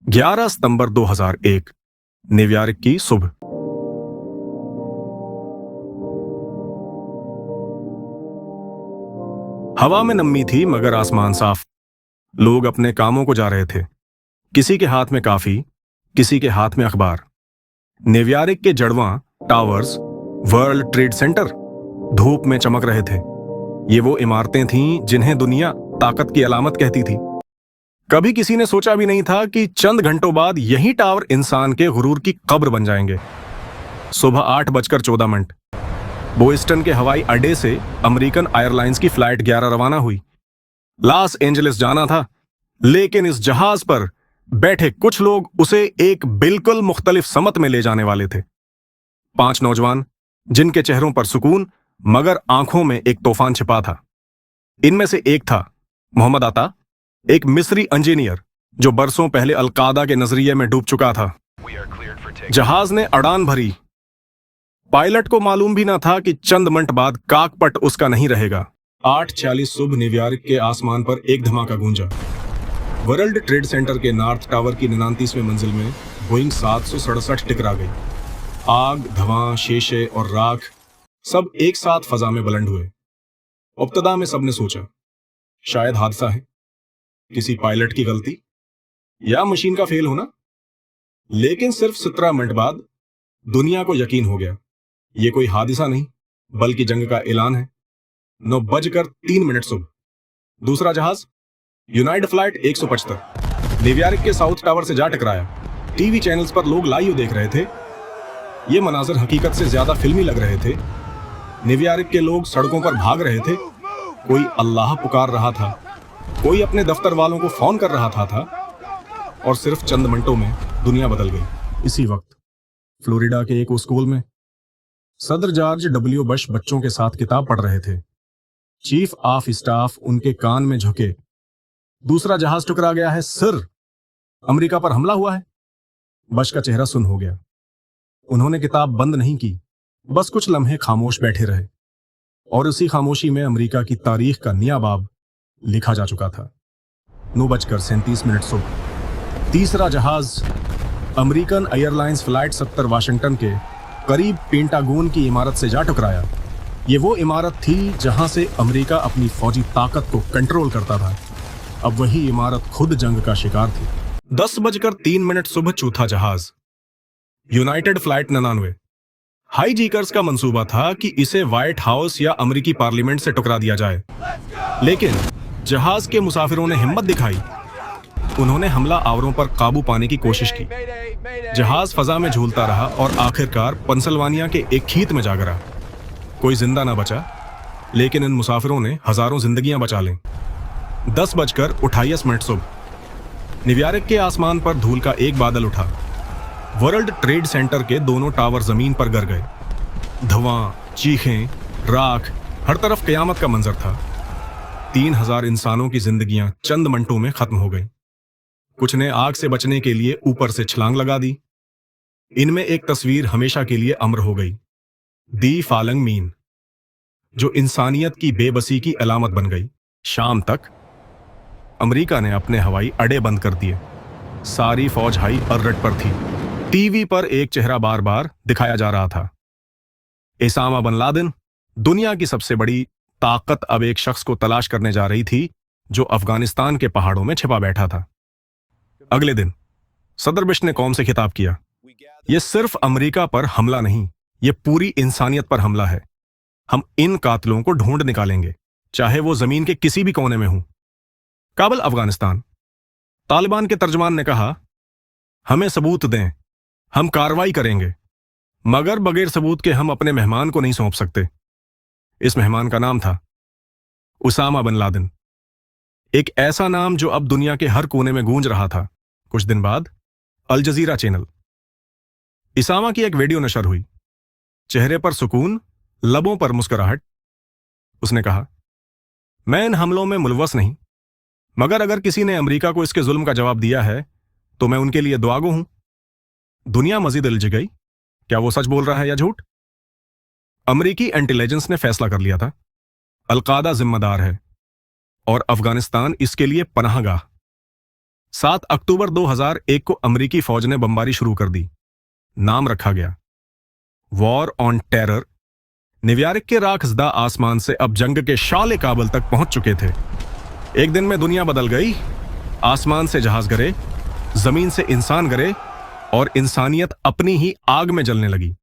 11 सितंबर 2001 New York की सुबह। हवा में नमी थी मगर आसमान साफ। लोग अपने कामों को जा रहे थे। किसी के हाथ में काफी, किसी के हाथ में अखबार। न्यूयॉर्क के जड़वां टावर्स, वर्ल्ड ट्रेड सेंटर धूप में चमक रहे थे। ये वो इमारतें थीं जिन्हें दुनिया ताकत की अलामत कहती थी। कभी किसी ने सोचा भी नहीं था कि चंद घंटों बाद यही टावर इंसान के गुरूर की कब्र बन जाएंगे। सुबह 8:14 बोस्टन के हवाई अड्डे से अमेरिकन एयरलाइंस की फ्लाइट 11 रवाना हुई। लॉस एंजलिस जाना था, लेकिन इस जहाज पर बैठे कुछ लोग उसे एक बिल्कुल मुख्तलिफ समत में ले जाने वाले थे। 5 नौजवान जिनके चेहरों पर सुकून मगर आंखों में एक तूफान छिपा था। इनमें से एक था मोहम्मद अता, एक मिस्री इंजीनियर जो बरसों पहले अलकायदा के नजरिए में डूब चुका था। जहाज ने उड़ान भरी। पायलट को मालूम भी न था कि चंद मिनट बाद काकपट उसका नहीं रहेगा। 8:40 सुबह न्यूयॉर्क के आसमान पर एक धमाका गूंजा। वर्ल्ड ट्रेड सेंटर के नॉर्थ टावर की 39वीं मंजिल में बोइंग 767 टकरा गई। आग, धुआं, शीशे और राख सब एक साथ फजा में बुलंद हुए। इब्तदा में सबने सोचा शायद हादसा है, किसी पायलट की गलती या मशीन का फेल होना। लेकिन सिर्फ 17 मिनट बाद दुनिया को यकीन हो गया, यह कोई हादसा नहीं बल्कि जंग का ऐलान है। 9:03 सुबह दूसरा जहाज यूनाइटेड फ्लाइट 175 न्यूयॉर्क के साउथ टावर से जा टकराया। टीवी चैनल्स पर लोग लाइव देख रहे थे। ये मनाजर हकीकत से ज्यादा फिल्मी लग रहे थे। न्यूयॉर्क के लोग सड़कों पर भाग रहे थे। कोई अल्लाह पुकार रहा था, कोई अपने दफ्तर वालों को फोन कर रहा था और सिर्फ चंद मिनटों में दुनिया बदल गई। इसी वक्त फ्लोरिडा के एक स्कूल में सदर जॉर्ज डब्ल्यू बश बच्चों के साथ किताब पढ़ रहे थे। चीफ ऑफ स्टाफ उनके कान में झुके। दूसरा जहाज टकरा गया है सर, अमेरिका पर हमला हुआ है। बश का चेहरा सुन्न हो गया। उन्होंने किताब बंद नहीं की, बस कुछ लम्हे खामोश बैठे रहे और उसी खामोशी में अमेरिका की तारीख का नया बाब लिखा जा चुका था। 9:37 सुबह तीसरा जहाज अमेरिकन एयरलाइंस फ्लाइट 70 वाशिंगटन के करीब पेंटागोन की इमारत से जा टकराया। ये वो इमारत थी जहां से अमेरिका अपनी फौजी ताकत को कंट्रोल करता था। अब वही इमारत खुद जंग का शिकार थी। 10:03 सुबह चौथा जहाज यूनाइटेड फ्लाइट 99 हाई जीकर्स का मंसूबा था कि इसे व्हाइट हाउस या अमेरिकी पार्लियामेंट से टकरा दिया जाए, लेकिन जहाज के मुसाफिरों ने हिम्मत दिखाई। उन्होंने हमला आवरों पर काबू पाने की कोशिश की। जहाज फजा में झूलता रहा और आखिरकार पेंसिल्वानिया के एक खेत में जा गिरा। कोई जिंदा ना बचा, लेकिन इन मुसाफिरों ने हजारों जिंदगियां बचा लीं। 10:28 सुबह न्यूयॉर्क के आसमान पर धूल का एक बादल उठा। वर्ल्ड ट्रेड सेंटर के दोनों टावर जमीन पर गिर गए। धुआं, चीखें, राख, हर तरफ कयामत का मंजर था। 3000 इंसानों की जिंदगियां चंद मिनटों में खत्म हो गई। कुछ ने आग से बचने के लिए ऊपर से छलांग लगा दी। इनमें एक तस्वीर हमेशा के लिए अमर हो गई, दी फालंग मीन, जो इंसानियत की बेबसी की अलामत बन गई। शाम तक अमेरिका ने अपने हवाई अड्डे बंद कर दिए। सारी फौज हाई अलर्ट पर थी। टीवी पर एक चेहरा बार बार दिखाया जा रहा था, ओसामा बिन लादेन। दुनिया की सबसे बड़ी ताकत अब एक शख्स को तलाश करने जा रही थी जो अफगानिस्तान के पहाड़ों में छिपा बैठा था। अगले दिन सदर बुश ने कौम से खिताब किया, यह सिर्फ अमेरिका पर हमला नहीं, यह पूरी इंसानियत पर हमला है। हम इन कातिलों को ढूंढ निकालेंगे, चाहे वो जमीन के किसी भी कोने में हो। काबुल, अफगानिस्तान। तालिबान के तर्जमान ने कहा, हमें सबूत दें, हम कार्रवाई करेंगे, मगर बगैर सबूत के हम अपने मेहमान को नहीं सौंप सकते। इस मेहमान का नाम था ओसामा बिन लादेन, एक ऐसा नाम जो अब दुनिया के हर कोने में गूंज रहा था। कुछ दिन बाद अल जजीरा चैनल ओसामा की एक वीडियो नशर हुई। चेहरे पर सुकून, लबों पर मुस्कुराहट। उसने कहा, मैं इन हमलों में मुलव्वस नहीं, मगर अगर किसी ने अमेरिका को इसके जुल्म का जवाब दिया है तो मैं उनके लिए दुआगो हूं। दुनिया मजीद उलझ गई, क्या वो सच बोल रहा है या झूठ? अमेरिकी इंटेलिजेंस ने फैसला कर लिया था, अलकायदा जिम्मेदार है और अफगानिस्तान इसके लिए पनाहगाह। 7 अक्टूबर 2001 को अमेरिकी फौज ने बमबारी शुरू कर दी। नाम रखा गया वॉर ऑन टेरर। न्यूयॉर्क के राखजदा आसमान से अब जंग के शाले काबल तक पहुंच चुके थे। एक दिन में दुनिया बदल गई। आसमान से जहाज गिरे, जमीन से इंसान गिरे और इंसानियत अपनी ही आग में जलने लगी।